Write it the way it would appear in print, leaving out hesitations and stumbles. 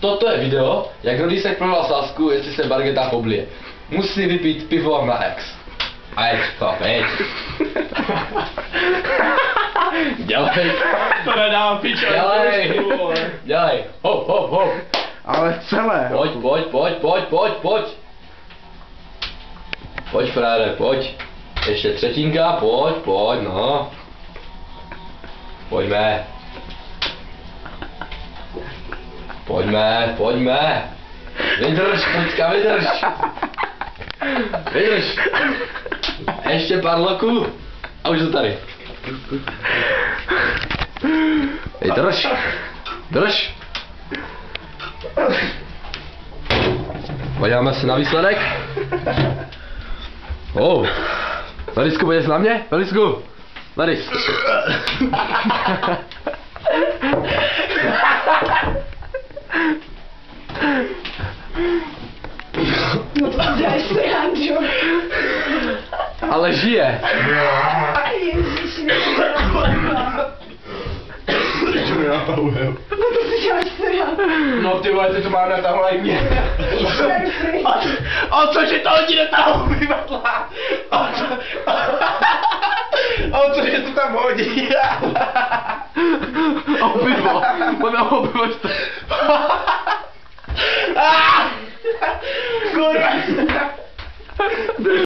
Toto je video, jak Rodísek prohrál sázku, jestli se Margeta poblije. Musí vypít pivo na ex. A jeď, chlap, jeď. Dělej. To nedávám pičo. Dělej. Hop, hop, hop. Ale celé. Pojď. Pojď, frére, pojď. Ještě třetinka, pojď, no. Pojďme. Vydrž, počka, vydrž. Ještě pár loků. A už to tady. Drž. Podíváme se na výsledek. Larisku, pojď na mě? Laris. No to děláš srandu. Ale žije. Ježiši, no to si děláš srandu. No ty vole, ty to mám natahovat mě. O cože to hodí do toho vypadla? O cože to tam hodí?